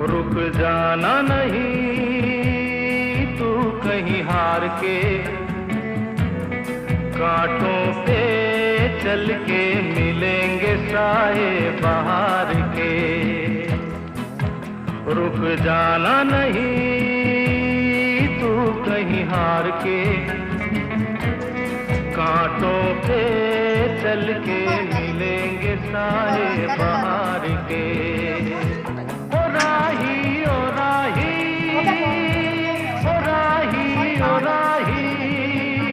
रुक जाना नहीं तू कहीं हार के, कांटों पे चल के मिलेंगे साए बहार के। रुक जाना नहीं तू कहीं हार के, कांटों पे चल के मिलेंगे साए बहार के।